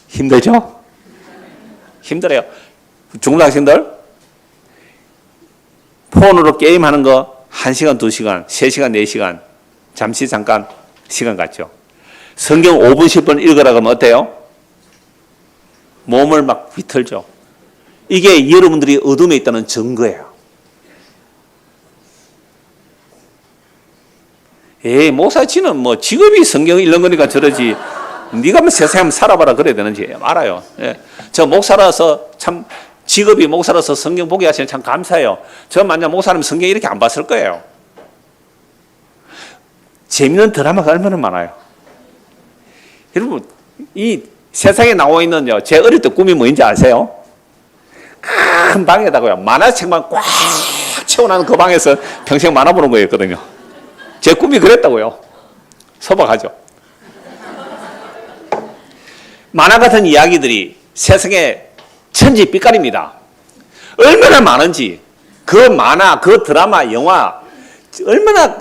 힘들죠? 힘들어요. 중고등학생들 폰으로 게임하는 거 1시간, 2시간, 3시간, 4시간 잠깐 시간 갖죠. 성경 5분, 10분 읽으라 그러면 어때요? 몸을 막 비틀죠. 이게 여러분들이 어둠에 있다는 증거예요. 목사치는 직업이 성경 읽는 거니까 저러지. 네가 세상에 한번 살아봐라 그래야 되는지 알아요. 예. 저 목사라서 참 직업이 목사라서 성경 보게 하시면 참 감사해요. 저 만약 목사라면 성경 이렇게 안 봤을 거예요. 재밌는 드라마가 얼마나 많아요. 여러분, 이 세상에 나와 있는 제 어릴 때 꿈이 뭐인지 아세요? 큰 방에다가요 만화책만 꽉 채워놓은 그 방에서 평생 만화 보는 거였거든요. 제 꿈이 그랬다고요. 소박하죠. 만화 같은 이야기들이 세상에 천지빛깔입니다. 얼마나 많은지 그 만화, 그 드라마, 영화 얼마나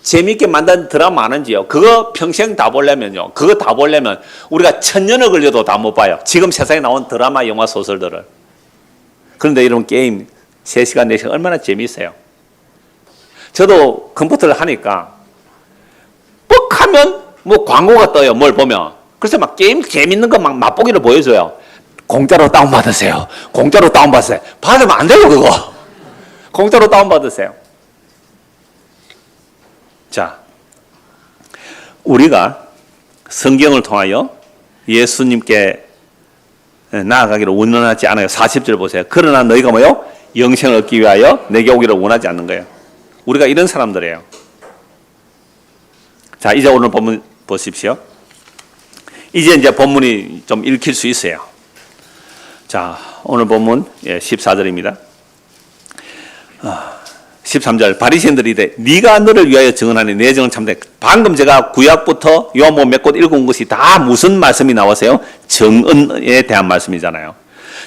재미있게 만든 드라마 많은지요. 그거 평생 다 보려면요. 그거 다 보려면 우리가 1000년을 걸려도 다 못 봐요. 지금 세상에 나온 드라마, 영화, 소설들을. 그런데 이런 게임 3시간, 4시간 얼마나 재미있어요. 저도 컴퓨터를 하니까 뻑하면 광고가 떠요. 뭘 보면. 그래서 막 게임 재밌는 거 막 맛보기를 보여줘요. 공짜로 다운받으세요. 공짜로 다운받으세요. 받으면 안 돼요, 그거. 공짜로 다운받으세요. 자, 우리가 성경을 통하여 예수님께 나아가기를 원하지 않아요. 40절 보세요. 그러나 너희가 뭐요? 영생을 얻기 위하여 내게 오기를 원하지 않는 거예요. 우리가 이런 사람들이에요. 자, 이제 오늘 본문 보십시오. 이제 본문이 좀 읽힐 수 있어요. 자, 오늘 본문 14절입니다. 13절 바리새인들이 이래 네가 너를 위하여 증언하니 내 증언 참되. 방금 제가 구약부터 요한복음 몇 곳 읽은 것이 다 무슨 말씀이 나왔어요? 증언에 대한 말씀이잖아요.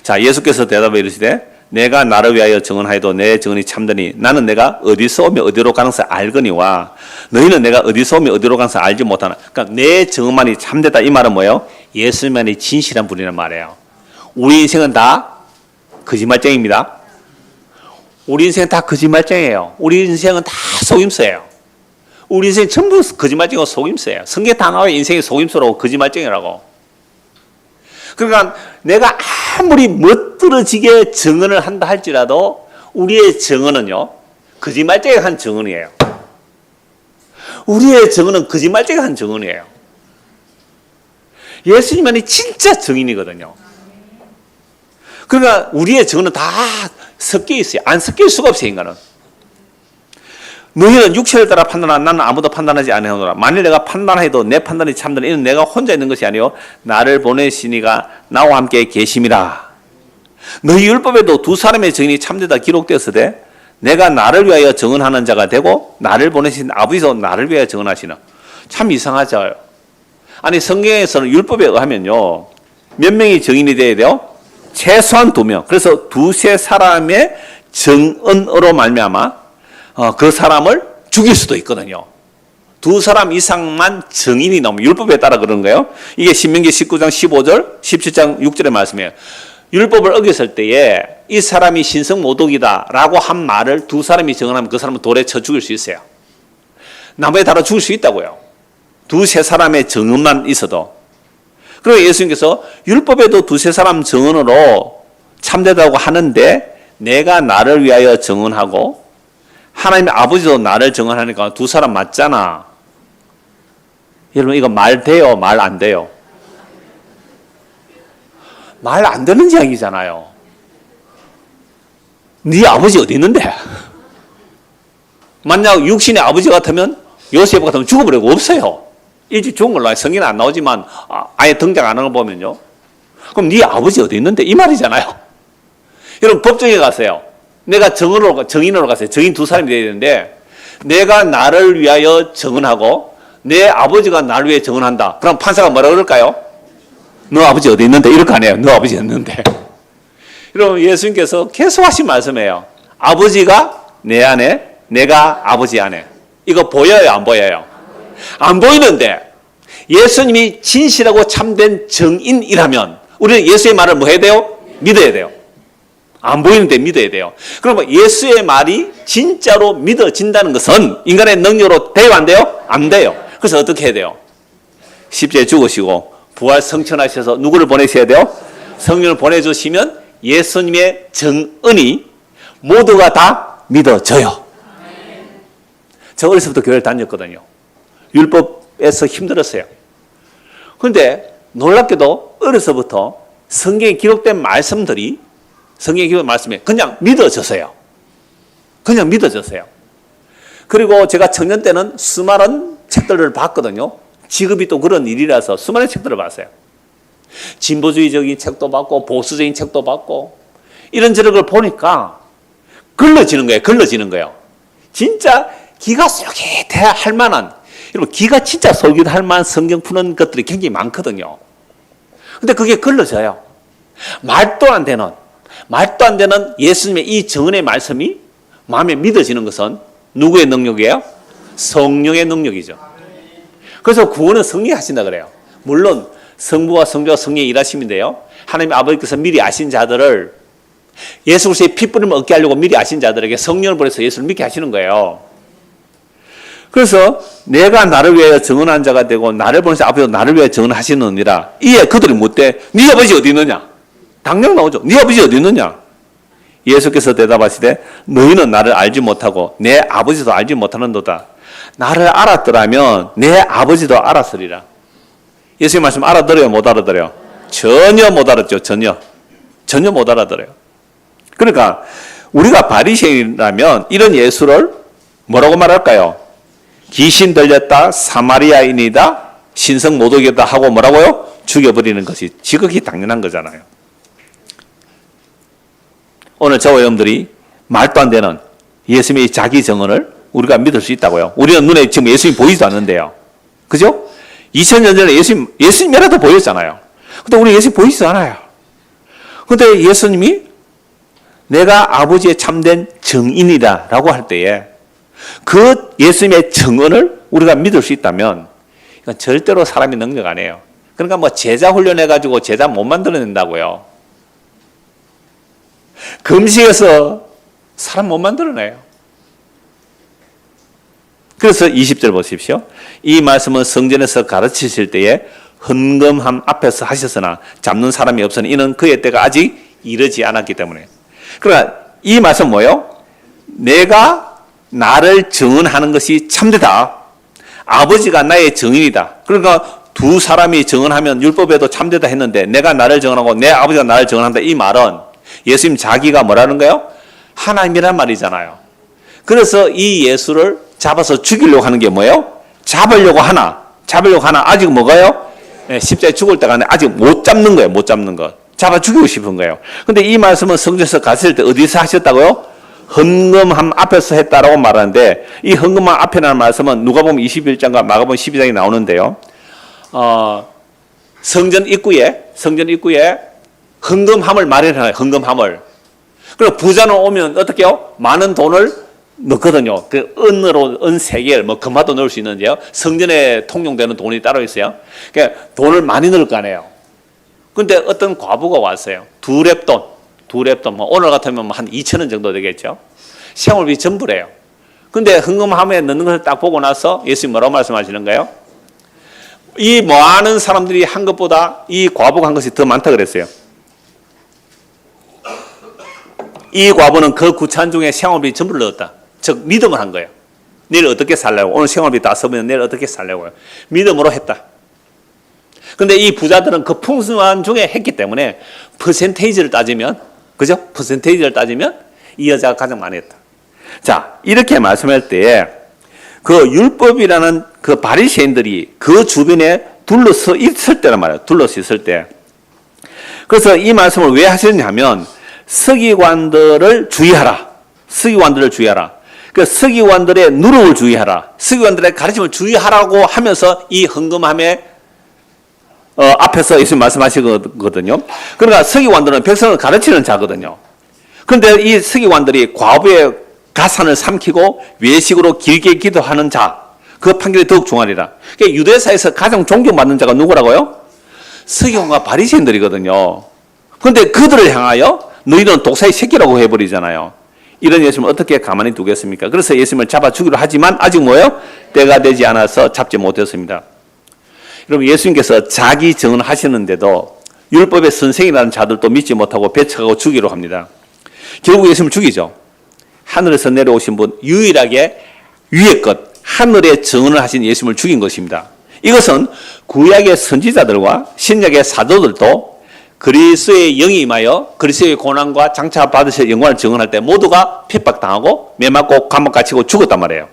자, 예수께서 대답해 이르시되 내가 나를 위하여 증언하여도 내 증언이 참되니 나는 내가 어디서 오며 어디로 가는 것을 알거니와 너희는 내가 어디서 오며 어디로 가는 것을 알지 못하나. 그러니까 내 증언만이 참되다 이 말은 뭐예요? 예수님만이 진실한 분이란 말이에요. 우리 인생은 다 거짓말쟁이입니다. 우리 인생은 다 거짓말쟁이에요. 우리 인생은 다 속임수예요. 우리 인생 전부 거짓말쟁이고 속임수예요. 성경에 다 나와요. 인생이 속임수라고 거짓말쟁이라고. 그러니까 내가 아무리 멋들어지게 증언을 한다 할지라도 우리의 증언은요, 거짓말쟁이가 한 증언이에요. 우리의 증언은 거짓말쟁이가 한 증언이에요. 예수님만이 진짜 증인이거든요. 그러니까 우리의 증언은 다 섞여 있어요. 안 섞일 수가 없어요, 인간은. 너희는 육체를 따라 판단하나 나는 아무도 판단하지 아니하노라. 만일 내가 판단해도 내 판단이 참되나 이는 내가 혼자 있는 것이 아니요 나를 보내시니가 나와 함께 계심이라. 너희 율법에도 두 사람의 증인이 참되다 기록되었으되 내가 나를 위하여 증언하는 자가 되고 나를 보내신 아버지도 나를 위하여 증언하시나. 참 이상하죠. 아니 성경에서는 율법에 의하면요 몇 명이 증인이 되어야 돼요? 최소한 2명. 그래서 두세 사람의 증언으로 말미암아 그 사람을 죽일 수도 있거든요. 2 사람 이상만 증인이 나오면 율법에 따라 그런 거예요. 이게 신명기 19장 15절 17장 6절의 말씀이에요. 율법을 어겼을 때에 이 사람이 신성모독이다 라고 한 말을 2 사람이 증언하면 그 사람은 돌에 쳐 죽일 수 있어요. 나무에 달아 죽일 수 있다고요. 2-3 사람의 증언만 있어도. 그리고 예수님께서 율법에도 2-3 사람 증언으로 참되다고 하는데 내가 나를 위하여 증언하고 하나님의 아버지도 나를 증언하니까 2 사람 맞잖아. 여러분 이거 말 돼요? 말 안 돼요? 말 안 되는 이야기잖아요. 네 아버지 어디 있는데? 만약 육신의 아버지 같으면 요셉 같으면 죽어버리고 없어요. 일찍 죽은 걸로 성경에 안 나오지만 아예 등장 안 하는 거 보면요. 그럼 네 아버지 어디 있는데? 이 말이잖아요. 여러분 법정에 가세요. 내가 정인으로 갔어요. 정인 2 사람이 돼야 되는데 내가 나를 위하여 증언하고 내 아버지가 나를 위해 증언한다. 그럼 판사가 뭐라 그럴까요? 너 아버지 어디 있는데? 이럴 거 아니에요. 너 아버지 있는데. 여러분 예수님께서 계속 하신 말씀이에요. 아버지가 내 안에 내가 아버지 안에. 이거 보여요? 안 보여요? 안 보이는데 예수님이 진실하고 참된 정인이라면 우리는 예수의 말을 뭐 해야 돼요? 믿어야 돼요. 안 보이는데 믿어야 돼요. 그러면 예수의 말이 진짜로 믿어진다는 것은 인간의 능력으로 돼요? 안 돼요? 안 돼요. 그래서 어떻게 해야 돼요? 십자가에 죽으시고 부활 성천하셔서 누구를 보내셔야 돼요? 성령을 보내주시면 예수님의 정은이 모두가 다 믿어져요. 저 어렸을 때부터 교회를 다녔거든요. 율법에서 힘들었어요. 그런데 놀랍게도 어려서부터 성경에 기록된 말씀들이 성경에 기록된 말씀이 그냥 믿어졌어요. 그냥 믿어졌어요. 그리고 제가 청년 때는 수많은 책들을 봤거든요. 직업이 또 그런 일이라서 수많은 책들을 봤어요. 진보주의적인 책도 봤고 보수적인 책도 봤고 이런저런 걸 보니까 걸러지는 거예요. 걸러지는 거예요. 진짜 기가 솔깃할 만한 여러분 기가 진짜 솔깃할 만한 성경 푸는 것들이 굉장히 많거든요. 근데 그게 걸러져요. 말도 안 되는 예수님의 이 정은의 말씀이 마음에 믿어지는 것은 누구의 능력이에요? 성령의 능력이죠. 그래서 구원은 성령이 하신다 그래요. 물론 성부와 성자와 성령이 일하심인데요. 하나님 아버지께서 미리 아신 자들을 예수 그리스도의 핏부림을 얻게 하려고 미리 아신 자들에게 성령을 보내서 예수를 믿게 하시는 거예요. 그래서 내가 나를 위하여 증언한 자가 되고 나를 보내서 아버지도 나를 위하여 증언하시느니라. 이에 그들이 묻되 네 아버지 어디 있느냐? 당장 나오죠. 네 아버지 어디 있느냐? 예수께서 대답하시되 너희는 나를 알지 못하고 내 아버지도 알지 못하는도다. 나를 알았더라면 내 아버지도 알았으리라. 예수님 말씀 알아들어요? 못 알아들어요? 전혀 못 알았죠. 전혀 못 알아들어요. 그러니까 우리가 바리새인이라면 이런 예수를 뭐라고 말할까요? 귀신 들렸다, 사마리아인이다, 신성 모독이다 하고 뭐라고요? 죽여버리는 것이 지극히 당연한 거잖아요. 오늘 저와 여러분들이 말도 안 되는 예수님의 자기 증언을 우리가 믿을 수 있다고요. 우리는 눈에 지금 예수님 보이지도 않는데요. 그죠? 2000년 전에 예수님이라도 보였잖아요. 근데 우리 예수님 보이지도 않아요. 근데 예수님이 내가 아버지의 참된 증인이다 라고 할 때에 그 예수님의 증언을 우리가 믿을 수 있다면 이건 절대로 사람이 능력 안 해요. 그러니까 뭐 제자 훈련해가지고 제자 못 만들어낸다고요. 금식에서 사람 못 만들어내요. 그래서 20절 보십시오. 이 말씀은 성전에서 가르치실 때에 헌금함 앞에서 하셨으나 잡는 사람이 없으니 이는 그의 때가 아직 이르지 않았기 때문에. 그러니까 이 말씀 뭐예요? 내가 나를 증언하는 것이 참되다. 아버지가 나의 증인이다. 그러니까 두 사람이 증언하면 율법에도 참되다 했는데 내가 나를 증언하고 내 아버지가 나를 증언한다. 이 말은 예수님 자기가 뭐라는 거예요? 하나님이란 말이잖아요. 그래서 이 예수를 잡아서 죽이려고 하는 게 뭐예요? 잡으려고 하나 아직 뭐가요? 네, 십자가에 죽을 때가 아직 못 잡는 거예요. 못 잡는 것. 잡아 죽이고 싶은 거예요. 근데 이 말씀은 성전에서 갔을 때 어디서 하셨다고요? 헌금함 앞에서 했다라고 말하는데 이 헌금함 앞에라는 말씀은 누가복음 21장과 마가복음 12장에 나오는데요. 성전 입구에 헌금함을 마련해요. 헌금함을. 그리고 부자는 오면 어떻게 해요? 많은 돈을 넣거든요. 그 은으로 은 3개, 뭐 금화도 넣을 수 있는데요. 성전에 통용되는 돈이 따로 있어요. 그러니까 돈을 많이 넣을 거 아니에요. 근데 어떤 과부가 왔어요. 두 랩돈, 뭐 오늘 같으면 한 2,000원 정도 되겠죠. 생활비 전부래요. 근데 헌금함에 넣는 것을 딱 보고 나서 예수님 뭐라고 말씀하시는가요? 이 많은 사람들이 한 것보다 이 과부가 한 것이 더 많다 그랬어요. 이 과부는 그 구찬 중에 생활비 전부를 넣었다. 즉 믿음을 한 거예요. 내일 어떻게 살려고? 오늘 생활비 다 써보면 내일 어떻게 살려고요? 믿음으로 했다. 근데 이 부자들은 그 풍성한 중에 했기 때문에 퍼센테이지를 따지면, 그죠? 퍼센테이지를 따지면 이 여자가 가장 많이 했다. 자, 이렇게 말씀할 때에 그 율법이라는 그 바리새인들이 그 주변에 둘러서 있을 때란 말이에요. 둘러서 있을 때. 그래서 이 말씀을 왜 하셨냐면 서기관들을 주의하라. 그 서기관들의 누룩을 주의하라. 서기관들의 가르침을 주의하라고 하면서 이 헌금함에 앞에서 예수님 말씀하시거든요. 그러니까 서기관들은 백성을 가르치는 자거든요. 그런데 이 서기관들이 과부의 가산을 삼키고 외식으로 길게 기도하는 자, 그 판결이 더욱 중하리라. 그러니까 유대사에서 가장 존경받는 자가 누구라고요? 서기관과 바리새인들이거든요. 그런데 그들을 향하여 너희는 독사의 새끼라고 해버리잖아요. 이런 예수님을 어떻게 가만히 두겠습니까? 그래서 예수님을 잡아 주기로 하지만 아직 뭐예요? 때가 되지 않아서 잡지 못했습니다. 여러분, 예수님께서 자기 증언하시는데도 율법의 선생이라는 자들도 믿지 못하고 배척하고 죽이려 합니다. 결국 예수님을 죽이죠. 하늘에서 내려오신 분, 유일하게 위의 것, 하늘에 증언을 하신 예수님을 죽인 것입니다. 이것은 구약의 선지자들과 신약의 사도들도 그리스도의 영이 임하여 그리스도의 고난과 장차 받으실 영광을 증언할 때 모두가 핍박당하고 매맞고 감옥 갇히고 죽었단 말이에요.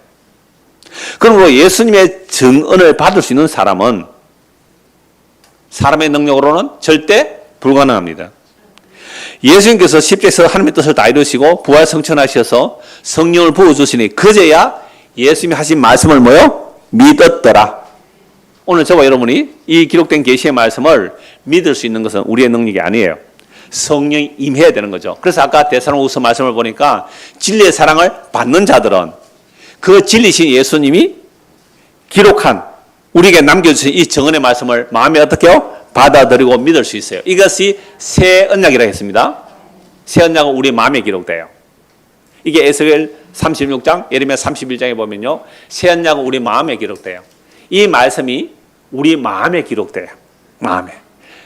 그러므로 예수님의 증언을 받을 수 있는 사람은 사람의 능력으로는 절대 불가능합니다. 예수님께서 십자에서 하나님의 뜻을 다 이루시고 부활 성천하셔서 성령을 부어주시니 그제야 예수님이 하신 말씀을 뭐요? 믿었더라. 오늘 저와 여러분이 이 기록된 계시의 말씀을 믿을 수 있는 것은 우리의 능력이 아니에요. 성령이 임해야 되는 거죠. 그래서 아까 데살로니가서 말씀을 보니까 진리의 사랑을 받는 자들은 그 진리신 예수님이 기록한 우리에게 남겨주신 이 정언의 말씀을 마음에 어떻게 해요? 받아들이고 믿을 수 있어요. 이것이 새 언약이라고 했습니다. 새 언약은 우리 마음에 기록돼요. 이게 에스겔 36장, 예레미야 31장에 보면요. 새 언약은 우리 마음에 기록돼요. 이 말씀이 우리 마음에 기록돼요. 마음에.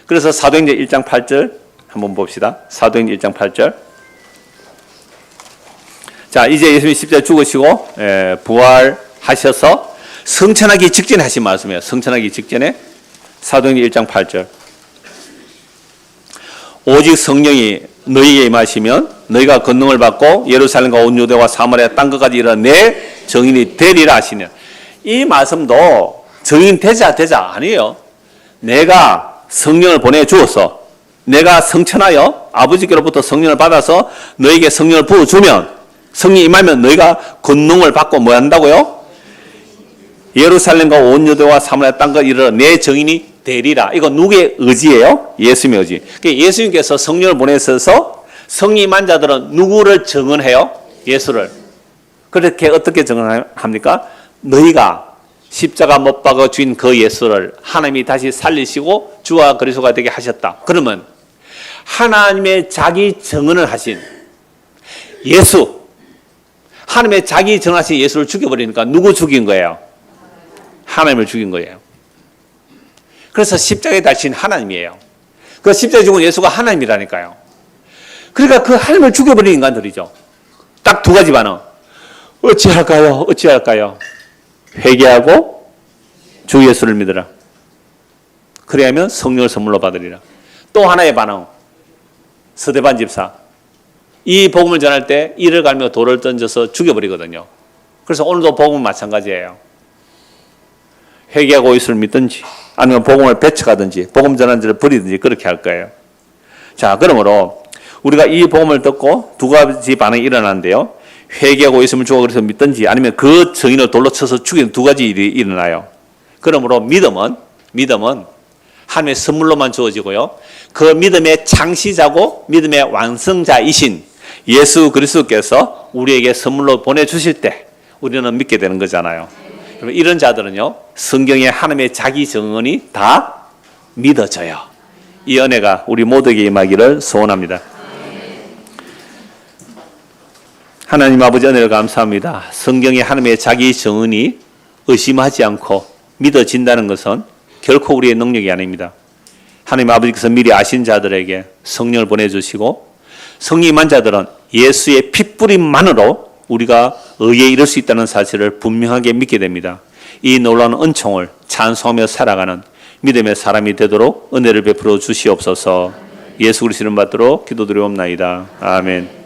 그래서 사도행전 1장 8절 한번 봅시다. 사도행전 1장 8절. 자, 이제 예수님이 십자가에 죽으시고 부활 하셔서 성천하기 직전에 하신 말씀이에요. 성천하기 직전에 사도행전 1장 8절. 오직 성령이 너희에게 임하시면 너희가 권능을 받고 예루살렘과 온 유대와 사마리아 땅 끝까지 이르러 내 증인이 되리라 하시는, 이 말씀도 증인 되자 아니에요. 내가 성령을 보내주어서 내가 성천하여 아버지께로부터 성령을 받아서 너에게 성령을 부어주면, 성령이 임하면 너희가 권능을 받고 뭐 한다고요? 예루살렘과 온 유대와 사마리아 땅까지 이르러 내 증인이 되리라. 이거 누구의 의지예요? 예수님의 의지. 예수님께서 성령을 보내셔서 성령 임한 자들은 누구를 증언해요? 예수를. 그렇게 어떻게 증언합니까? 너희가 십자가 못 박아 주인 그 예수를 하나님이 다시 살리시고 주와 그리스도가 되게 하셨다. 그러면 하나님의 자기 증언을 하신 예수, 하나님의 자기 증언하신 예수를 죽여버리니까 누구 죽인 거예요? 하나님을 죽인 거예요. 그래서 십자가에 달린 하나님이에요. 그 십자가에 죽은 예수가 하나님이라니까요. 그러니까 그 하나님을 죽여버린 인간들이죠. 딱 두 가지 반응. 어찌할까요? 어찌할까요? 회개하고 주 예수를 믿으라. 그래야면 성령을 선물로 받으리라. 또 하나의 반응. 스데반 집사. 이 복음을 전할 때 이를 갈며 돌을 던져서 죽여버리거든요. 그래서 오늘도 복음은 마찬가지예요. 회개하고 예수를 믿든지 아니면 복음을 배척하든지 복음 전환자를 버리든지 그렇게 할 거예요. 자, 그러므로 우리가 이 복음을 듣고 두 가지 반응이 일어나는데요. 회개하고 예수를 주어 그래서 믿든지 아니면 그 증인을 돌로 쳐서 죽이는 두 가지 일이 일어나요. 그러므로 믿음은 하나님의 선물로만 주어지고요. 그 믿음의 창시자고 믿음의 완성자이신 예수 그리스도께서 우리에게 선물로 보내주실 때 우리는 믿게 되는 거잖아요. 그러면 이런 자들은요, 성경의 하나님의 자기 증언이 다 믿어져요. 이 은혜가 우리 모두에게 임하기를 소원합니다. 하나님 아버지 은혜를 감사합니다. 성경의 하나님의 자기 증언이 의심하지 않고 믿어진다는 것은 결코 우리의 능력이 아닙니다. 하나님 아버지께서 미리 아신 자들에게 성령을 보내주시고 성령 임한 자들은 예수의 핏뿌림만으로 우리가 의에 이를 수 있다는 사실을 분명하게 믿게 됩니다. 이 놀라운 은총을 찬송하며 살아가는 믿음의 사람이 되도록 은혜를 베풀어 주시옵소서. 예수 그리스도를 받도록 기도드리옵나이다. 아멘.